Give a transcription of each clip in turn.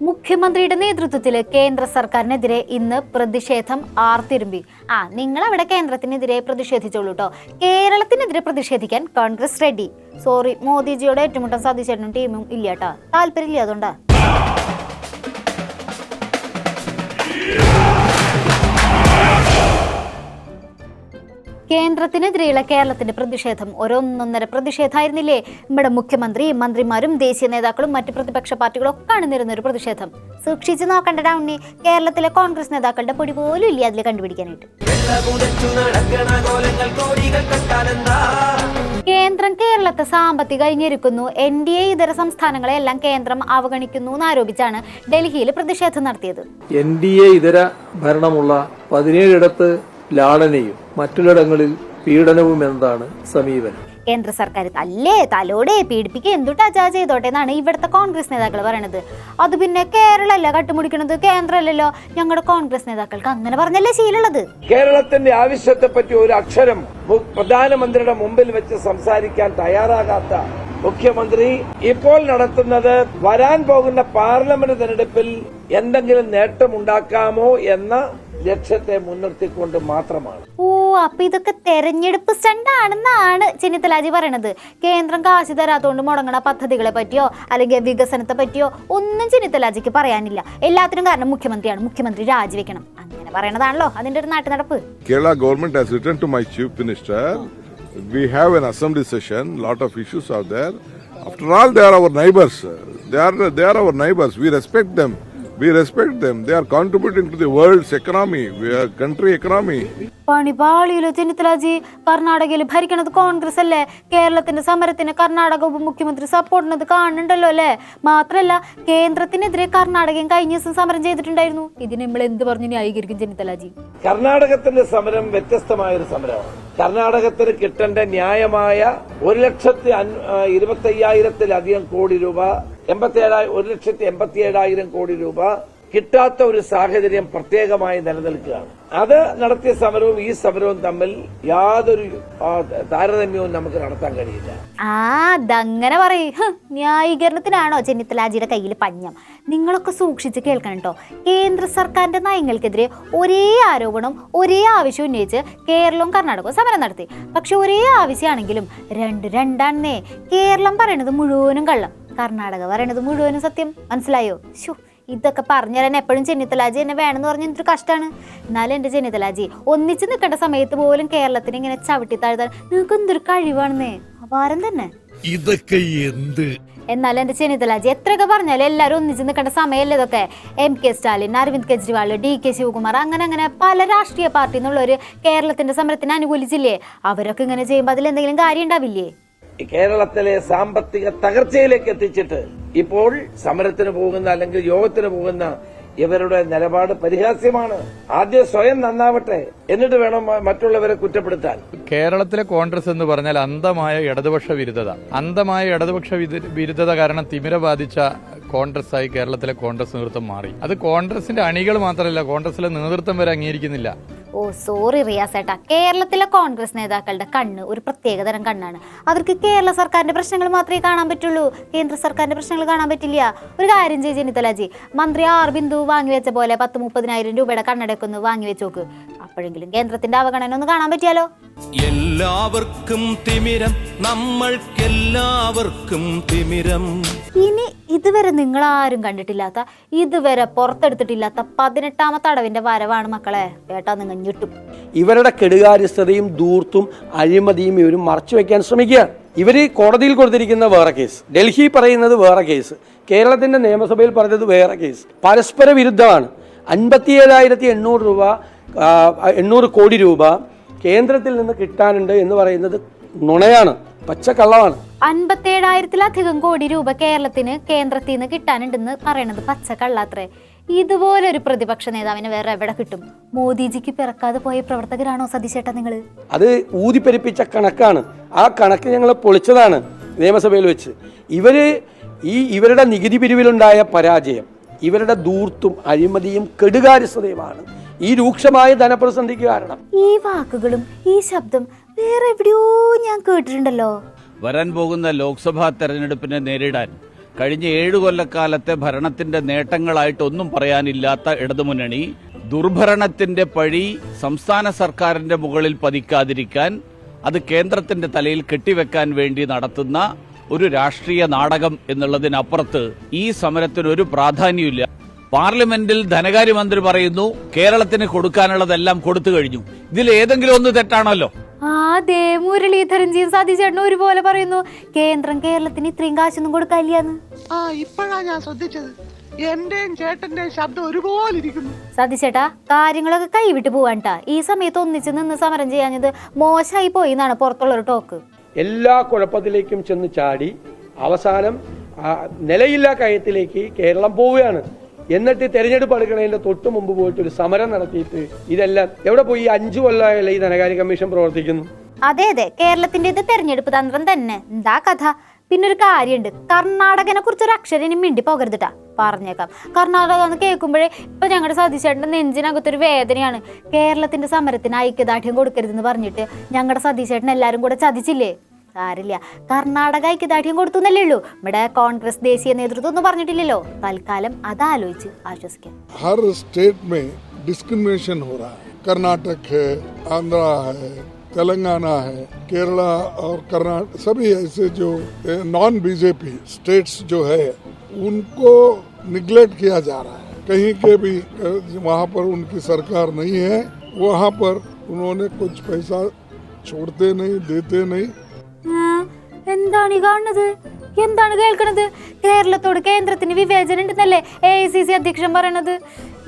മുഖ്യമന്ത്രിയുടെ നേതൃത്വത്തിൽ കേന്ദ്ര സർക്കാരിനെതിരെ ഇന്ന് പ്രതിഷേധം ആർത്തിരുമ്പി. നിങ്ങൾ അവിടെ കേന്ദ്രത്തിനെതിരെ പ്രതിഷേധിച്ചോളൂ കേട്ടോ. കേരളത്തിനെതിരെ പ്രതിഷേധിക്കാൻ കോൺഗ്രസ് റെഡി. സോറി, മോദിജിയോട് ഏറ്റുമുട്ടാൻ സാധിച്ചേട്ടനും ടീമും ഇല്ല കേട്ടോ, താല്പര്യമില്ല. അതുകൊണ്ടാ കേന്ദ്രത്തിനെതിരെയുള്ള കേരളത്തിന്റെ പ്രതിഷേധം ഒരൊന്നൊന്നര പ്രതിഷേധമായിരുന്നില്ലേ? നമ്മുടെ മുഖ്യമന്ത്രി, മന്ത്രിമാരും ദേശീയ നേതാക്കളും മറ്റ് പ്രതിപക്ഷ പാർട്ടികളും ഒക്കെ അണിനിരുന്ന ഒരു പ്രതിഷേധം. സൂക്ഷിച്ചു നോക്കണ്ട ഉണ്ണി, കേരളത്തിലെ കോൺഗ്രസ് നേതാക്കളുടെ പൊടി പോലും ഇല്ല അതിൽ കണ്ടുപിടിക്കാനായിട്ട്. കേന്ദ്രം കേരളത്തെ സാമ്പത്തികമായി ഞെരുക്കുന്നു, NDA ഇതര സംസ്ഥാനങ്ങളെല്ലാം കേന്ദ്രം അവഗണിക്കുന്നു എന്നാരോപിച്ചാണ് ഡൽഹിയിൽ പ്രതിഷേധം നടത്തിയത്. NDA ഇതര ഭരണമുള്ള 17ഇടത്ത് ലാളനയും മറ്റുള്ളിടങ്ങളിൽ പീഡനവും എന്നതാണ് സമീപനം. കേന്ദ്ര സർക്കാർ തലോടെ പീഡിപ്പിക്കുക എന്തുട്ടാ ചെയ്തോട്ടെ എന്നാണ് ഇവിടുത്തെ കോൺഗ്രസ് നേതാക്കൾ പറയണത്. അത് പിന്നെ കേരളമല്ല കട്ടുമുടിക്കണത്, കേന്ദ്രമല്ലല്ലോ. ഞങ്ങളുടെ കോൺഗ്രസ് നേതാക്കൾക്ക് അങ്ങനെ പറഞ്ഞല്ലേ ശീലമുള്ളത്. കേരളത്തിന്റെ ആവശ്യത്തെ പറ്റി ഒരു അക്ഷരം പ്രധാനമന്ത്രിയുടെ മുമ്പിൽ വെച്ച് സംസാരിക്കാൻ തയ്യാറാകാത്ത മുഖ്യമന്ത്രി ഇപ്പോൾ നടത്തുന്നത് വരാൻ പോകുന്ന പാർലമെന്റ് തെരഞ്ഞെടുപ്പിൽ എന്തെങ്കിലും നേട്ടമുണ്ടാക്കാമോ എന്ന ലക്ഷ്യത്തെ മുൻനിർത്തിക്കൊണ്ട് മാത്രമാണ്. അപ്പൊ ഇതൊക്കെ തെരഞ്ഞെടുപ്പ് സ്റ്റണ്ടാണെന്നാണ് ചെന്നിത്തലാജി പറയണത്. കേന്ദ്രം കാശ് തരാത്തോണ്ട് മുടങ്ങണ പദ്ധതികളെ പറ്റിയോ അല്ലെങ്കിൽ വികസനത്തെ പറ്റിയോ ഒന്നും ചെന്നിത്തലാജിക്ക് പറയാനില്ല. എല്ലാത്തിനും കാരണം മുഖ്യമന്ത്രിയാണ്. മുഖ്യമന്ത്രി രാജിവെക്കണം അങ്ങനെ പറയണതാണല്ലോ അതിന്റെ ഒരു നാട്ടു നടപ്പ്. Kerala government has written to my chief minister. We have an assembly session. Lot of issues are there. After all, they are our neighbors. They are our neighbors. We respect them. They are contributing to the world's economy, country economy. പണിപാളിയിലോ ചെന്നിത്തലാജി? കർണാടകയിൽ ഭരിക്കണത് കോൺഗ്രസ് അല്ലേ? കേരളത്തിന്റെ സമരത്തിന് കർണാടക ഉപമുഖ്യമന്ത്രി സപ്പോർട്ടിനത് കാണുന്നുണ്ടല്ലോ അല്ലേ? മാത്രല്ല കേന്ദ്രത്തിനെതിരെ കർണാടകയും കഴിഞ്ഞ ദിവസം സമരം ചെയ്തിട്ടുണ്ടായിരുന്നു. ഇതിന് നമ്മൾ എന്ത് പറഞ്ഞു ന്യായീകരിക്കും ചെന്നിത്തലാജി? കർണാടകത്തിന്റെ സമരം വ്യത്യസ്തമായ ഒരു സമരമാണ്. കർണാടകത്തിന് കിട്ടേണ്ട ന്യായമായ 1,25,000-ലധികം കോടി രൂപ, 1,87,000 കോടി രൂപ കിട്ടാത്ത ഒരു സാഹചര്യം പ്രത്യേകമായി നിലനിൽക്കുകയാണ്. അത് നടത്തിയ സമരവും ഈ സമരവും തമ്മിൽ യാതൊരു താരതമ്യവും നമുക്ക് നടത്താൻ കഴിയില്ല. അതങ്ങനെ പറയും. ന്യായീകരണത്തിനാണോ ചെന്നിത്തലാജിയുടെ കയ്യിൽ പഞ്ഞം? നിങ്ങളൊക്കെ സൂക്ഷിച്ച് കേൾക്കണം കേട്ടോ. കേന്ദ്ര സർക്കാരിന്റെ നയങ്ങൾക്കെതിരെ ഒരേ ആരോപണം, ഒരേ ആവശ്യം ഉന്നയിച്ച് കേരളവും കർണാടകവും സമരം നടത്തി. പക്ഷെ ഒരേ ആവശ്യമാണെങ്കിലും രണ്ടാണെന്നേ. കേരളം പറയണത് മുഴുവനും കള്ളം, കർണാടക പറയണത് മുഴുവനും സത്യം. മനസ്സിലായോ? ഇതൊക്കെ പറഞ്ഞുതരാൻ എപ്പോഴും ചെന്നിത്തലാജി എന്നെ വേണമെന്ന് പറഞ്ഞ എന്തൊരു കഷ്ടമാണ്. എന്നാലും എന്റെ ചെന്നിത്തലാജി ഒന്നിച്ച് നിൽക്കേണ്ട സമയത്ത് പോലും കേരളത്തിന് ഇങ്ങനെ ചവിട്ടി താഴ്ത്താൻ നിങ്ങൾക്ക് എന്തൊരു കഴിവാണെന്നേ. അപാരം തന്നെ. ഇതൊക്കെ എന്ത്? എന്നാലും എന്റെ ചെന്നിത്തലാജി എത്രയൊക്കെ പറഞ്ഞാലും എല്ലാവരും ഒന്നിച്ച് നിൽക്കേണ്ട സമയമല്ലേ ഇതൊക്കെ. MK സ്റ്റാലിൻ, അരവിന്ദ് കെജ്രിവാൾ, DK ശിവകുമാർ, അങ്ങനെ പല രാഷ്ട്രീയ പാർട്ടിയിൽ നിന്നുള്ളവർ കേരളത്തിന്റെ സമരത്തിന് അനുകൂലിച്ചില്ലേ? അവരൊക്കെ ഇങ്ങനെ ചെയ്യുമ്പോൾ അതിൽ എന്തെങ്കിലും കാര്യം ഉണ്ടാവില്ലേ? കേരളത്തിലെ സാമ്പത്തിക തകർച്ചയിലേക്ക് എത്തിച്ചിട്ട് ഇപ്പോൾ സമരത്തിന് പോകുന്ന അല്ലെങ്കിൽ യോഗത്തിന് പോകുന്ന ഇവരുടെ നിലപാട് പരിഹാസ്യമാണ്. ആദ്യം സ്വയം നന്നാവട്ടെ, എന്നിട്ട് വേണം മറ്റുള്ളവരെ കുറ്റപ്പെടുത്താൻ. കേരളത്തിലെ കോൺഗ്രസ് എന്ന് പറഞ്ഞാൽ അന്ധമായ ഇടതുപക്ഷ വിരുദ്ധത കാരണം തിമിര ബാധിച്ച കോൺഗ്രസ് ആയി കേരളത്തിലെ കോൺഗ്രസ് നേതൃത്വം മാറി. അത് കോൺഗ്രസിന്റെ അണികൾ മാത്രമല്ല, കോൺഗ്രസിലെ നേതൃത്വം വരെ അംഗീകരിക്കുന്നില്ല. സോറി റിയാസേട്ടാ, കേരളത്തിലെ കോൺഗ്രസ് നേതാക്കളുടെ കണ്ണ് ഒരു പ്രത്യേകതരം കണ്ണാണ്. അവർക്ക് കേരള സർക്കാരിന്റെ പ്രശ്നങ്ങൾ മാത്രമേ കാണാൻ പറ്റുള്ളൂ, കേന്ദ്ര സർക്കാരിന്റെ പ്രശ്നങ്ങൾ കാണാൻ പറ്റില്ല. ഒരു കാര്യം ചെയ്ത് ചെന്നിത്തലാജി, മന്ത്രി R ബിന്ദു വാങ്ങിവെച്ച പോലെ 10-30,000 രൂപയുടെ കണ്ണടയൊക്കെ ഒന്ന് വാങ്ങിവെച്ച് നോക്ക്. അപ്പോഴെങ്കിലും കേന്ദ്രത്തിന്റെ അവഗണന ഒന്ന് കാണാൻ പറ്റിയാലോ. എല്ലാവർക്കും തിമിരം, നമ്മൾക്കെല്ലാവർക്കും തിമിരം. ഇനി ഇതുവരെ നിങ്ങളാരും കണ്ടിട്ടില്ലാത്ത, ഇതുവരെ പുറത്തെടുത്തിട്ടില്ലാത്ത 18ാമത്തെ അടവിന്റെ വരവാണ് മക്കളെ. കേട്ടാ നിങ്ങൾ ഞെട്ടും. ഇവരുടെ കെടുകാര്യസ്ഥതയും ധൂർത്തും അഴിമതിയും ഇവർ മറച്ചു വെക്കാൻ ശ്രമിക്കുക. ഇവര് കോടതിയിൽ കൊടുത്തിരിക്കുന്ന വേറെ കേസ്, ഡൽഹി പറയുന്നത് വേറെ കേസ്, കേരളത്തിന്റെ നിയമസഭയിൽ പറഞ്ഞത് വേറെ കേസ്. പരസ്പര വിരുദ്ധമാണ്. 57,800 രൂപ 800 കോടി രൂപ കേന്ദ്രത്തിൽ നിന്ന് കിട്ടാനുണ്ട് എന്ന് പറയുന്നത് നുണയാണ്, പച്ചക്കള്ളമാണ്. 57,000-ലധികം കോടി രൂപ കേരളത്തിന് കേന്ദ്രത്തിൽ നിന്ന് കിട്ടാനുണ്ടെന്ന് പറയണത് പച്ചക്കള്ളാത്രേ. ഇതുപോലൊരു പ്രതിപക്ഷ നേതാവിനെ വേറെ എവിടെ കിട്ടും? മോദിജിക്ക് പിറക്കാതെ പോയ പ്രവർത്തകരാണോ സതീശേട്ടാ നിങ്ങൾ? അത് ഊതിപ്പെരിപ്പിച്ച കണക്കാണ്. ആ കണക്ക് ഞങ്ങൾ പൊളിച്ചതാണ് നിയമസഭയിൽ വെച്ച്. ഇവരുടെ നികുതി പിരിവിലുണ്ടായ പരാജയം, ഇവരുടെ ധൂർത്തും അഴിമതിയും കെടുകാര്യസ്ഥതയുമാണ് ഈ രൂക്ഷമായ ധനപ്രതിസന്ധിക്ക് കാരണം. ഈ വാക്കുകളും ഈ ശബ്ദം വേറെ എവിടെയോ ഞാൻ കേട്ടിട്ടുണ്ടല്ലോ. വരാൻ പോകുന്ന ലോക്സഭാ തെരഞ്ഞെടുപ്പിനെ നേരിടാൻ കഴിഞ്ഞ 7 കൊല്ലക്കാലത്തെ ഭരണത്തിന്റെ നേട്ടങ്ങളായിട്ടൊന്നും പറയാനില്ലാത്ത ഇടതുമുന്നണി ദുർഭരണത്തിന്റെ പഴി സംസ്ഥാന സർക്കാരിന്റെ മുകളിൽ പതിക്കാതിരിക്കാൻ അത് കേന്ദ്രത്തിന്റെ തലയിൽ കെട്ടിവെക്കാൻ വേണ്ടി നടത്തുന്ന ഒരു രാഷ്ട്രീയ നാടകം എന്നുള്ളതിനപ്പുറത്ത് ഈ സമരത്തിന് ഒരു പ്രാധാന്യമില്ല. പാർലമെന്റിൽ ധനകാര്യമന്ത്രി പറയുന്നു കേരളത്തിന് കൊടുക്കാനുള്ളതെല്ലാം കൊടുത്തു കഴിഞ്ഞു. ഇതിൽ ഏതെങ്കിലും ഒന്ന് തെറ്റാണല്ലോ. ദേ മുരളീധരൻജിയും സതീശേട്ടനും ഒരുപോലെ പറയുന്നു കേന്ദ്രം കേരളത്തിന് ഇത്രയും കാശൊന്നും കൊടുക്കാനില്ലാന്ന്. ഇപ്പോഴാ ഞാൻ ശ്രദ്ധിച്ചത്. എന്റെയും ചേട്ടന്റെയും ശബ്ദം ഒരുപോലെ ഇരിക്കുന്നു. സതീശേട്ടാ, കാര്യങ്ങളൊക്കെ കൈവിട്ട് പോവാൻട്ടാ. ഈ സമയത്ത് ഒന്നിച്ച് നിന്ന് സമരം ചെയ്യാഞ്ഞത് മോശമായി പോയി എന്നാണ് പുറത്തുള്ളൊരു ടോക്ക്. എല്ലാ കുഴപ്പത്തിലേക്കും ചെന്ന് ചാടി അവസാനം നിലയില്ലാ കയത്തിലേക്ക് കേരളം പോവുകയാണ്. എന്നിട്ട് തെരഞ്ഞെടുപ്പ് അടുക്കണതിന്റെ തൊട്ട് മുമ്പ് പോയിട്ട് ഒരു സമരം നടത്തിയിട്ട് ഇതെല്ലാം എവിടെ പോയി? 5 കൊല്ലമായല്ലേ ഈ ധനകാര്യ കമ്മീഷൻ പ്രവർത്തിക്കുന്നു. അതെ, കേരളത്തിന്റെ ഇത് തെരഞ്ഞെടുപ്പ് തന്ത്രം തന്നെ. എന്താ കഥ? പിന്നൊരു കാര്യമുണ്ട്, കർണാടകനെ കുറിച്ചൊരു അക്ഷരം മിണ്ടി പോകരുതിട്ടാ, പറഞ്ഞേക്കാം. കർണാടക എന്ന് കേൾക്കുമ്പോഴേ ഇപ്പൊ ഞങ്ങളുടെ സതീശേട്ടന്റെ നെഞ്ചിനകത്തൊരു വേദനയാണ്. കേരളത്തിന്റെ സമരത്തിന് ഐക്യദാർഢ്യം കൊടുക്കരുതെന്ന് പറഞ്ഞിട്ട് ഞങ്ങളുടെ സതീശേട്ടൻ എല്ലാരും കൂടെ ചതിച്ചില്ലേ? സാരില്ല, കർണാടക ഐക്യദാർഢ്യം കൊടുത്തു എന്നല്ലേ ഉള്ളൂ. ഇവിടെ കോൺഗ്രസ് ദേശീയ നേതൃത്വം ഒന്നും പറഞ്ഞിട്ടില്ലല്ലോ. തൽക്കാലം അതാലോചിച്ച് ആശ്വസിക്കാം. हर स्टेट में डिस्क्रिमिनेशन हो रहा है. कर्नाटक है, आंध्रा है, तेलंगाना है, केरला और कर्नाटक, सभी ऐसे जो नॉन बीजेपी स्टेट्स जो है उनको निगलेक्ट किया जा रहा है. कहीं के भी वहाँ पर उनकी सरकार नहीं है, वहाँ पर उन्होंने कुछ पैसा छोड़ते नहीं, देते नहीं. എന്താണ് ഈ കാണുന്നത്? എന്താണ് കേൾക്കണത്? കേരളത്തോട് കേന്ദ്രത്തിന് വിവേചനം ഉണ്ടെന്നല്ലേ AICC അധ്യക്ഷൻ പറയണത്?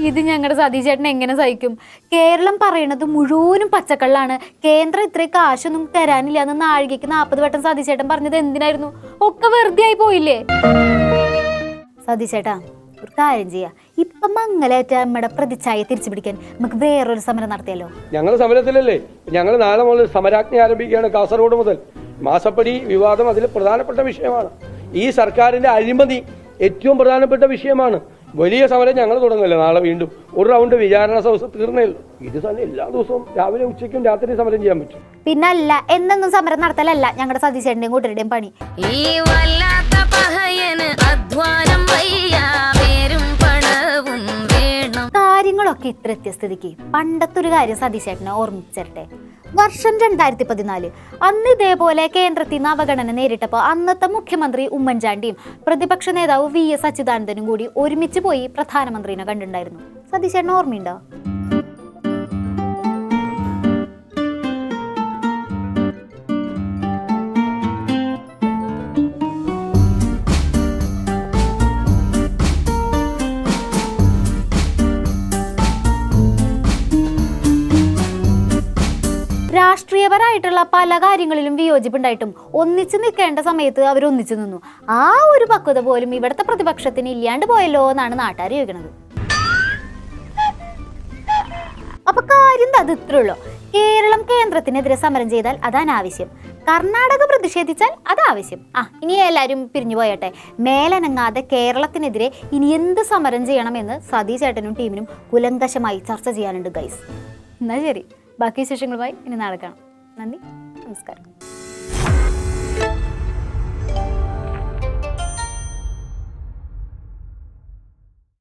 ഇത് ഞങ്ങളുടെ സതീശേട്ടൻ എങ്ങനെ സഹിക്കും? കേരളം പറയണത് മുഴുവനും പച്ചക്കള്ളാണ്. കേന്ദ്രം ഇത്രയും കാശൊന്നും തരാനില്ല എന്ന് നാഴികയ്ക്ക് 40 വട്ടം സതീശേട്ടൻ പറഞ്ഞത് എന്തിനായിരുന്നു? ഒക്കെ വെറുതെ ആയി പോയില്ലേ? സതീശേട്ടാ, ഒരു കാര്യം ചെയ്യാം. ഇപ്പൊ മംഗലേറ്റ നമ്മുടെ പ്രതിച്ഛായ തിരിച്ചു പിടിക്കാൻ നമുക്ക് വേറൊരു സമരം നടത്തിയല്ലോ. ഞങ്ങൾ സമരത്തിലല്ലേ? ഞങ്ങൾ നാളെ മുതൽ സമരാജ്ഞ ആരംഭിക്കുകയാണ്. കാസർഗോഡ് മുതൽ മാസപ്പടി വിവാദം അതിൽ പ്രധാനപ്പെട്ട വിഷയമാണ്. ഈ സർക്കാരിന്റെ അഴിമതി ഏറ്റവും പ്രധാനപ്പെട്ട വിഷയമാണ്. വലിയ സമരം ഞങ്ങൾ തുടങ്ങില്ല. നാളെ വീണ്ടും ഒരു റൗണ്ട് വിചാരണ ദിവസം തീർന്നേയുള്ളൂ. ഇത് തന്നെ എല്ലാ ദിവസവും രാവിലെ ഉച്ചയ്ക്കും രാത്രി സമരം ചെയ്യാൻ പറ്റും. പിന്നല്ല, എന്നൊന്നും സമരം നടത്തലല്ല ഞങ്ങളുടെ സതീശേട്ടന്റെയും കൂട്ടരുടെയും പണി. കാര്യങ്ങളൊക്കെ ഇത്ര വ്യത്യസ്തതയ്ക്ക് പണ്ടത്തെ ഒരു കാര്യം സതീശേട്ടനെ ഓർമ്മിച്ചരട്ടെ. വർഷം 2014, അന്ന് ഇതേപോലെ കേന്ദ്രത്തിൽ നിന്ന് അവഗണന നേരിട്ടപ്പോൾ അന്നത്തെ മുഖ്യമന്ത്രി ഉമ്മൻചാണ്ടിയും പ്രതിപക്ഷ നേതാവ് VS അച്യുതാനന്ദനും കൂടി ഒരുമിച്ച് പോയി പ്രധാനമന്ത്രിനെ കണ്ടിട്ടുണ്ടായിരുന്നു. സതീശേട്ടന് ഓർമ്മയുണ്ടോ? രാഷ്ട്രീയപരമായിട്ടുള്ള പല കാര്യങ്ങളിലും വിയോജിപ്പുണ്ടായിട്ടും ഒന്നിച്ചു നിൽക്കേണ്ട സമയത്ത് അവർ ഒന്നിച്ചു നിന്നു. ആ ഒരു പക്വത പോലും ഇവിടുത്തെ പ്രതിപക്ഷത്തിന് ഇല്ലാണ്ട് പോയല്ലോ എന്നാണ് നാട്ടുകാർ ചോദിക്കുന്നത്. അപ്പൊ കാര്യം അത് ഇത്രേ ഉള്ളൂ. കേരളം കേന്ദ്രത്തിനെതിരെ സമരം ചെയ്താൽ അത് അനാവശ്യം, കർണാടക പ്രതിഷേധിച്ചാൽ അത് ആവശ്യം. ഇനി എല്ലാവരും പിരിഞ്ഞു പോയട്ടെ. മേലനങ്ങാതെ കേരളത്തിനെതിരെ ഇനി എന്ത് സമരം ചെയ്യണമെന്ന് സതീശേട്ടനും ടീമിനും കുലങ്കശമായി ചർച്ച ചെയ്യാനുണ്ട് ഗൈസ്. എന്നാ ശരി, ബാക്കി വിശേഷങ്ങളുമായി ഇനി നാളെ കാണാം. നന്ദി, നമസ്കാരം.